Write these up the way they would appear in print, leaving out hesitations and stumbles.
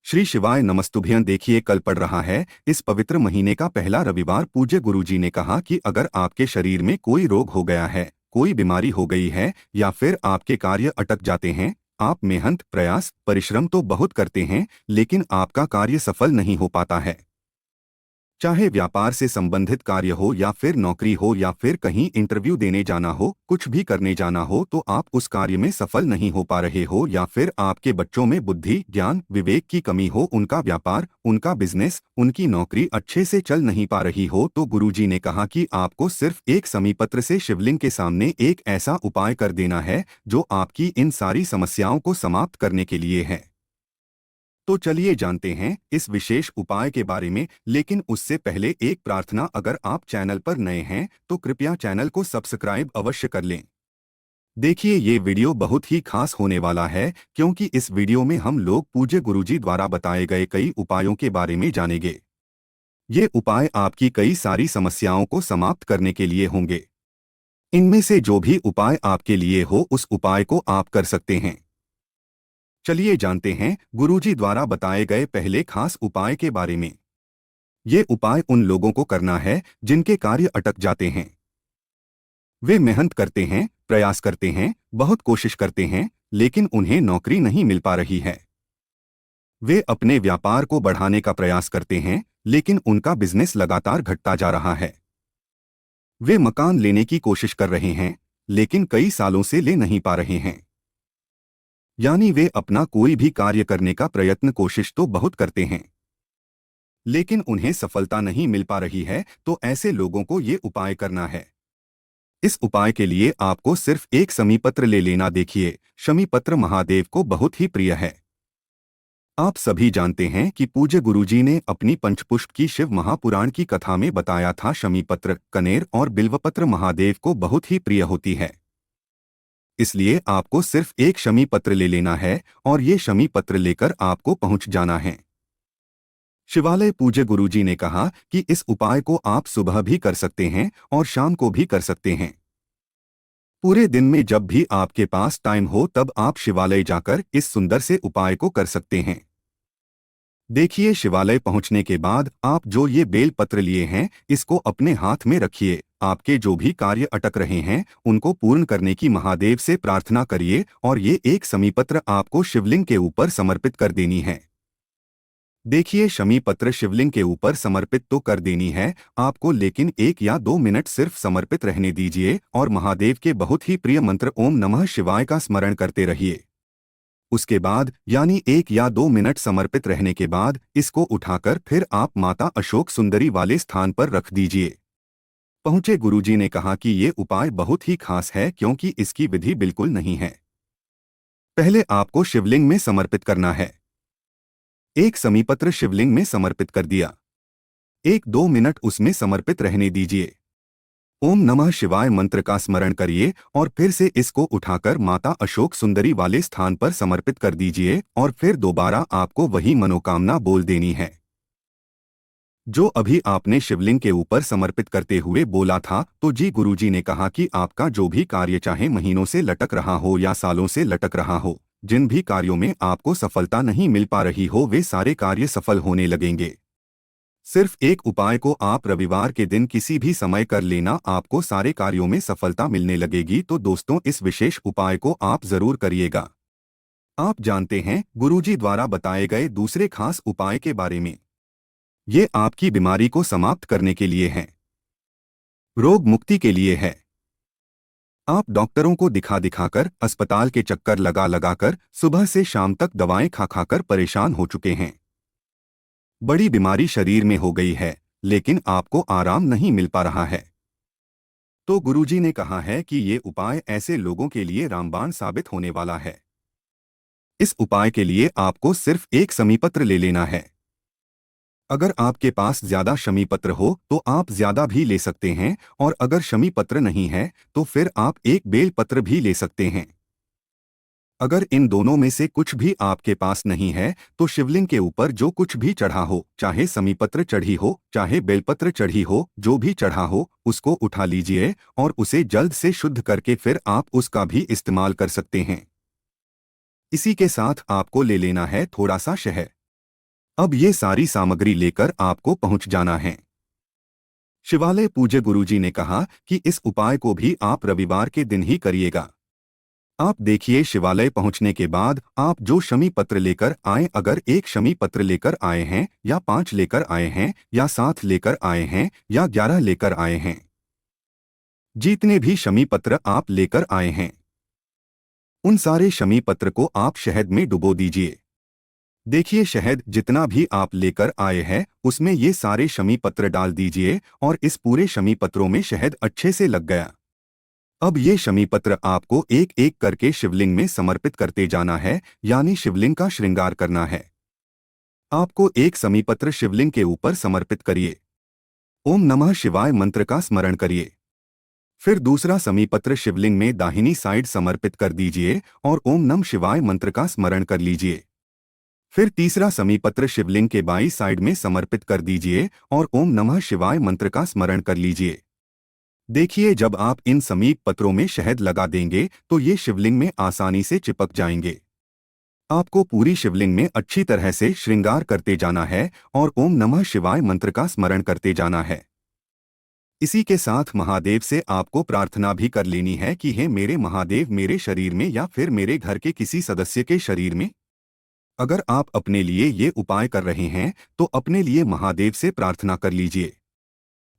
श्री शिवाय नमस्तुभ्यं। देखिए, कल पड़ रहा है इस पवित्र महीने का पहला रविवार। पूज्य गुरुजी ने कहा कि अगर आपके शरीर में कोई रोग हो गया है, कोई बीमारी हो गई है या फिर आपके कार्य अटक जाते हैं, आप मेहनत प्रयास परिश्रम तो बहुत करते हैं लेकिन आपका कार्य सफल नहीं हो पाता है। चाहे व्यापार से संबंधित कार्य हो या फिर नौकरी हो या फिर कहीं इंटरव्यू देने जाना हो, कुछ भी करने जाना हो, तो आप उस कार्य में सफल नहीं हो पा रहे हो या फिर आपके बच्चों में बुद्धि ज्ञान विवेक की कमी हो, उनका व्यापार उनका बिजनेस उनकी नौकरी अच्छे से चल नहीं पा रही हो, तो गुरुजी ने कहा कि आपको सिर्फ एक समीपत्र से शिवलिंग के सामने एक ऐसा उपाय कर देना है जो आपकी इन सारी समस्याओं को समाप्त करने के लिए है। तो चलिए जानते हैं इस विशेष उपाय के बारे में, लेकिन उससे पहले एक प्रार्थना। अगर आप चैनल पर नए हैं तो कृपया चैनल को सब्सक्राइब अवश्य कर लें। देखिए, ये वीडियो बहुत ही खास होने वाला है क्योंकि इस वीडियो में हम लोग पूज्य गुरुजी द्वारा बताए गए कई उपायों के बारे में जानेंगे। ये उपाय आपकी कई सारी समस्याओं को समाप्त करने के लिए होंगे। इनमें से जो भी उपाय आपके लिए हो उस उपाय को आप कर सकते हैं। चलिए जानते हैं गुरुजी द्वारा बताए गए पहले खास उपाय के बारे में। ये उपाय उन लोगों को करना है जिनके कार्य अटक जाते हैं। वे मेहनत करते हैं प्रयास करते हैं बहुत कोशिश करते हैं लेकिन उन्हें नौकरी नहीं मिल पा रही है। वे अपने व्यापार को बढ़ाने का प्रयास करते हैं लेकिन उनका बिजनेस लगातार घटता जा रहा है। वे मकान लेने की कोशिश कर रहे हैं लेकिन कई सालों से ले नहीं पा रहे हैं। यानी वे अपना कोई भी कार्य करने का प्रयत्न कोशिश तो बहुत करते हैं लेकिन उन्हें सफलता नहीं मिल पा रही है। तो ऐसे लोगों को ये उपाय करना है। इस उपाय के लिए आपको सिर्फ एक शमीपत्र ले लेना। देखिए, शमीपत्र महादेव को बहुत ही प्रिय है। आप सभी जानते हैं कि पूज्य गुरुजी ने अपनी पंचपुष्प की शिव महापुराण की कथा में बताया था, शमीपत्र कनेर और बिल्वपत्र महादेव को बहुत ही प्रिय होती है। इसलिए आपको सिर्फ एक शमी पत्र ले लेना है और ये शमी पत्र लेकर आपको पहुंच जाना है शिवालय। पूज्य गुरुजी ने कहा कि इस उपाय को आप सुबह भी कर सकते हैं और शाम को भी कर सकते हैं। पूरे दिन में जब भी आपके पास टाइम हो तब आप शिवालय जाकर इस सुंदर से उपाय को कर सकते हैं। देखिए, शिवालय पहुंचने के बाद आप जो ये बेल पत्र लिए हैं इसको अपने हाथ में रखिए। आपके जो भी कार्य अटक रहे हैं उनको पूर्ण करने की महादेव से प्रार्थना करिए और ये एक शमीपत्र आपको शिवलिंग के ऊपर समर्पित कर देनी है। देखिए, शमीपत्र शिवलिंग के ऊपर समर्पित तो कर देनी है आपको, लेकिन 1 या 2 मिनट सिर्फ समर्पित रहने दीजिए और महादेव के बहुत ही प्रिय मंत्र ओम नमः शिवाय का स्मरण करते रहिए। उसके बाद यानी 1 या 2 मिनट समर्पित रहने के बाद इसको उठाकर फिर आप माता अशोक सुंदरी वाले स्थान पर रख दीजिए। पहुंचे गुरुजी ने कहा कि ये उपाय बहुत ही खास है क्योंकि इसकी विधि बिल्कुल नहीं है। पहले आपको शिवलिंग में समर्पित करना है। एक शमीपत्र शिवलिंग में समर्पित कर दिया, 1 2 मिनट उसमें समर्पित रहने दीजिए। ओम नमः शिवाय मंत्र का स्मरण करिए और फिर से इसको उठाकर माता अशोक सुंदरी वाले स्थान पर समर्पित कर दीजिए और फिर दोबारा आपको वही मनोकामना बोल देनी है जो अभी आपने शिवलिंग के ऊपर समर्पित करते हुए बोला था। तो जी गुरुजी ने कहा कि आपका जो भी कार्य चाहे महीनों से लटक रहा हो या सालों से लटक रहा हो, जिन भी कार्यों में आपको सफलता नहीं मिल पा रही हो, वे सारे कार्य सफल होने लगेंगे। सिर्फ एक उपाय को आप रविवार के दिन किसी भी समय कर लेना, आपको सारे कार्यों में सफलता मिलने लगेगी। तो दोस्तों, इस विशेष उपाय को आप जरूर करिएगा। आप जानते हैं गुरुजी द्वारा बताए गए दूसरे खास उपाय के बारे में। ये आपकी बीमारी को समाप्त करने के लिए है, रोग मुक्ति के लिए है। आप डॉक्टरों को दिखा दिखाकर अस्पताल के चक्कर लगा लगाकर सुबह से शाम तक दवाएं खा खाकर परेशान हो चुके हैं। बड़ी बीमारी शरीर में हो गई है लेकिन आपको आराम नहीं मिल पा रहा है। तो गुरुजी ने कहा है कि ये उपाय ऐसे लोगों के लिए रामबाण साबित होने वाला है। इस उपाय के लिए आपको सिर्फ एक शमीपत्र ले लेना है। अगर आपके पास ज्यादा शमीपत्र हो तो आप ज्यादा भी ले सकते हैं और अगर शमीपत्र नहीं है तो फिर आप एक बेल पत्र भी ले सकते हैं। अगर इन दोनों में से कुछ भी आपके पास नहीं है तो शिवलिंग के ऊपर जो कुछ भी चढ़ा हो, चाहे शमीपत्र चढ़ी हो चाहे बेलपत्र चढ़ी हो, जो भी चढ़ा हो उसको उठा लीजिए और उसे जल्द से शुद्ध करके फिर आप उसका भी इस्तेमाल कर सकते हैं। इसी के साथ आपको ले लेना है थोड़ा सा शहद। अब ये सारी सामग्री लेकर आपको पहुंच जाना है। शिवालय पूज्य गुरुजी ने कहा कि इस उपाय को भी आप रविवार के दिन ही करिएगा। आप देखिए, शिवालय पहुंचने के बाद आप जो शमी पत्र लेकर आए, अगर एक शमी पत्र लेकर आए हैं या 5 लेकर आए हैं या 7 लेकर आए हैं या 11 लेकर आए हैं, जितने भी शमी पत्र आप लेकर आए हैं उन सारे शमी पत्र को आप शहद में डुबो दीजिए। देखिए, शहद जितना भी आप लेकर आए हैं उसमें ये सारे शमी पत्र डाल दीजिए और इस पूरे शमी पत्रों में शहद अच्छे से लग गया। अब ये शमी पत्र आपको एक एक करके शिवलिंग में समर्पित करते जाना है, यानी शिवलिंग का श्रृंगार करना है। आपको एक शमी पत्र शिवलिंग के ऊपर समर्पित करिए। ओम नमः शिवाय मंत्र का स्मरण करिए। फिर दूसरा शमी पत्र शिवलिंग में दाहिनी साइड समर्पित कर दीजिए और ओम नमः शिवाय मंत्र का स्मरण कर लीजिए। फिर तीसरा शमी पत्र शिवलिंग के बाईं साइड में समर्पित कर दीजिए और ओम नमः शिवाय मंत्र का स्मरण कर लीजिए। देखिए, जब आप इन समीप पत्रों में शहद लगा देंगे तो ये शिवलिंग में आसानी से चिपक जाएंगे। आपको पूरी शिवलिंग में अच्छी तरह से श्रृंगार करते जाना है और ओम नमः शिवाय मंत्र का स्मरण करते जाना है। इसी के साथ महादेव से आपको प्रार्थना भी कर लेनी है कि हे मेरे महादेव, मेरे शरीर में या फिर मेरे घर के किसी सदस्य के शरीर में, अगर आप अपने लिए ये उपाय कर रहे हैं तो अपने लिए महादेव से प्रार्थना कर लीजिए,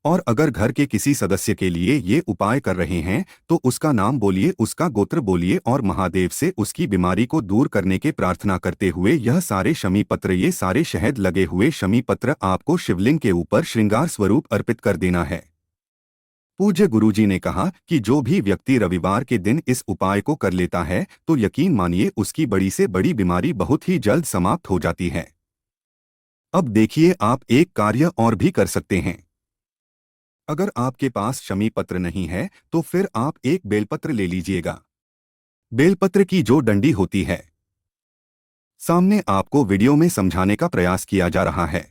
और अगर घर के किसी सदस्य के लिए ये उपाय कर रहे हैं तो उसका नाम बोलिए, उसका गोत्र बोलिए और महादेव से उसकी बीमारी को दूर करने के प्रार्थना करते हुए यह सारे शमी पत्र, ये सारे शहद लगे हुए शमी पत्र आपको शिवलिंग के ऊपर श्रृंगार स्वरूप अर्पित कर देना है। पूज्य गुरुजी ने कहा कि जो भी व्यक्ति रविवार के दिन इस उपाय को कर लेता है तो यकीन मानिए उसकी बड़ी से बड़ी बीमारी बहुत ही जल्द समाप्त हो जाती है। अब देखिए, आप एक कार्य और भी कर सकते हैं। अगर आपके पास शमी पत्र नहीं है तो फिर आप एक बेलपत्र ले लीजिएगा। बेलपत्र की जो डंडी होती है, सामने आपको वीडियो में समझाने का प्रयास किया जा रहा है।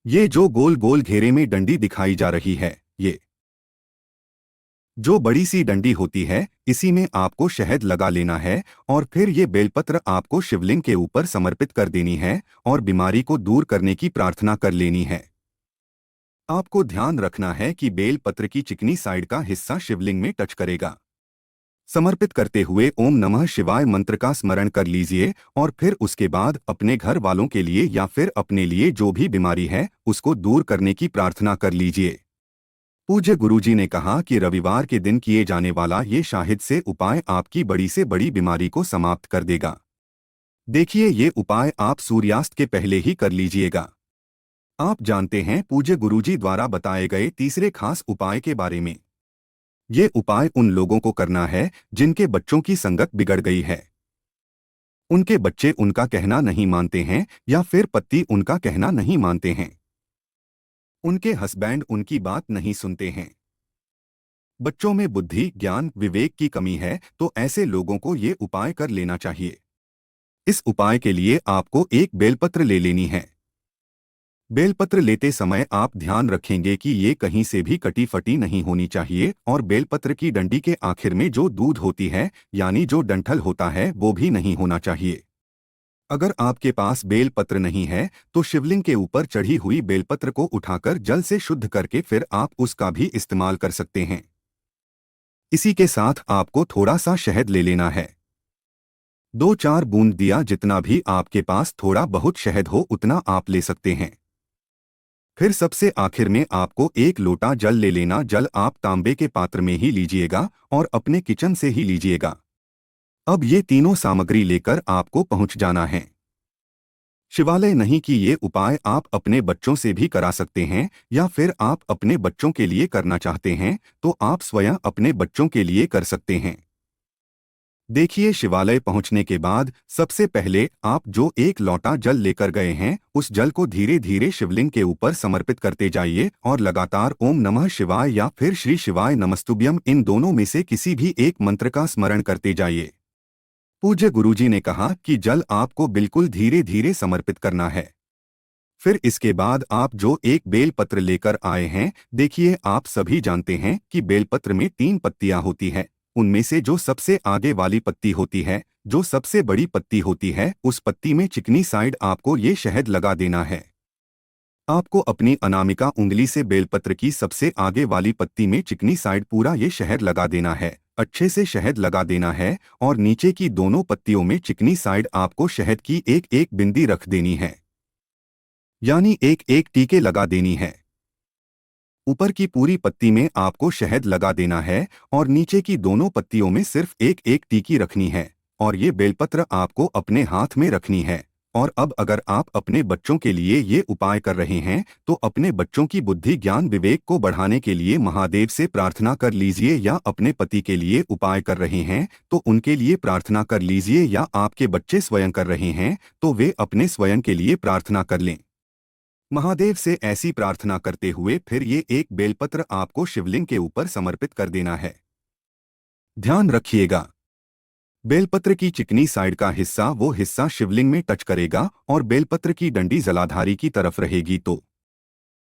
ये जो गोल गोल घेरे में डंडी दिखाई जा रही है, ये जो बड़ी सी डंडी होती है, इसी में आपको शहद लगा लेना है और फिर ये बेलपत्र आपको शिवलिंग के ऊपर समर्पित कर देनी है और बीमारी को दूर करने की प्रार्थना कर लेनी है। आपको ध्यान रखना है कि बेलपत्र की चिकनी साइड का हिस्सा शिवलिंग में टच करेगा। समर्पित करते हुए ओम नमः शिवाय मंत्र का स्मरण कर लीजिए और फिर उसके बाद अपने घर वालों के लिए या फिर अपने लिए जो भी बीमारी है उसको दूर करने की प्रार्थना कर लीजिए। पूज्य गुरुजी ने कहा कि रविवार के दिन किए जाने वाला ये शाहिद से उपाय आपकी बड़ी से बड़ी बीमारी को समाप्त कर देगा। देखिए, ये उपाय आप सूर्यास्त के पहले ही कर लीजिएगा। आप जानते हैं पूज्य गुरुजी द्वारा बताए गए तीसरे खास उपाय के बारे में। ये उपाय उन लोगों को करना है जिनके बच्चों की संगत बिगड़ गई है, उनके बच्चे उनका कहना नहीं मानते हैं या फिर पति उनका कहना नहीं मानते हैं, उनके हस्बैंड उनकी बात नहीं सुनते हैं, बच्चों में बुद्धि, ज्ञान, विवेक की कमी है, तो ऐसे लोगों को ये उपाय कर लेना चाहिए। इस उपाय के लिए आपको एक बेलपत्र ले लेनी है। बेलपत्र लेते समय आप ध्यान रखेंगे कि ये कहीं से भी कटी फटी नहीं होनी चाहिए और बेलपत्र की डंडी के आखिर में जो दूध होती है, यानी जो डंठल होता है, वो भी नहीं होना चाहिए। अगर आपके पास बेलपत्र नहीं है तो शिवलिंग के ऊपर चढ़ी हुई बेलपत्र को उठाकर जल से शुद्ध करके फिर आप उसका भी इस्तेमाल कर सकते हैं। इसी के साथ आपको थोड़ा सा शहद ले लेना है। 2-4 बूंद दिया, जितना भी आपके पास थोड़ा बहुत शहद हो उतना आप ले सकते हैं। फिर सबसे आखिर में आपको एक लोटा जल ले लेना। जल आप तांबे के पात्र में ही लीजिएगा और अपने किचन से ही लीजिएगा। अब ये तीनों सामग्री लेकर आपको पहुंच जाना है शिवालय। नहीं कि ये उपाय आप अपने बच्चों से भी करा सकते हैं या फिर आप अपने बच्चों के लिए करना चाहते हैं तो आप स्वयं अपने बच्चों के लिए कर सकते हैं। देखिए, शिवालय पहुंचने के बाद सबसे पहले आप जो एक लोटा जल लेकर गए हैं उस जल को धीरे धीरे शिवलिंग के ऊपर समर्पित करते जाइए और लगातार ओम नमः शिवाय या फिर श्री शिवाय नमस्तुभ्यम, इन दोनों में से किसी भी एक मंत्र का स्मरण करते जाइए। पूज्य गुरुजी ने कहा कि जल आपको बिल्कुल धीरे धीरे समर्पित करना है। फिर इसके बाद आप जो एक बेलपत्र लेकर आए हैं, देखिए आप सभी जानते हैं कि बेलपत्र में 3 पत्तियां होती हैं। उनमें से जो सबसे आगे वाली पत्ती होती है, जो सबसे बड़ी पत्ती होती है, उस पत्ती में चिकनी साइड आपको ये शहद लगा देना है। आपको अपनी अनामिका उंगली से बेलपत्र की सबसे आगे वाली पत्ती में चिकनी साइड पूरा ये शहद लगा देना है। अच्छे से शहद लगा देना है और नीचे की दोनों पत्तियों में चिकनी साइड आपको शहद की एक एक बिंदी रख देनी है, यानी एक एक टीके लगा देनी है। ऊपर की पूरी पत्ती में आपको शहद लगा देना है और नीचे की दोनों पत्तियों में सिर्फ एक एक टीकी रखनी है और ये बेलपत्र आपको अपने हाथ में रखनी है। और अब अगर आप अपने बच्चों के लिए ये उपाय कर रहे हैं तो अपने बच्चों की बुद्धि ज्ञान विवेक को बढ़ाने के लिए महादेव से प्रार्थना कर लीजिए, या अपने पति के लिए उपाय कर रहे हैं तो उनके लिए प्रार्थना कर लीजिए, या आपके बच्चे स्वयं कर रहे हैं तो वे अपने स्वयं के लिए प्रार्थना कर लें। महादेव से ऐसी प्रार्थना करते हुए फिर ये एक बेलपत्र आपको शिवलिंग के ऊपर समर्पित कर देना है। ध्यान रखिएगा, बेलपत्र की चिकनी साइड का हिस्सा वो हिस्सा शिवलिंग में टच करेगा और बेलपत्र की डंडी जलाधारी की तरफ रहेगी तो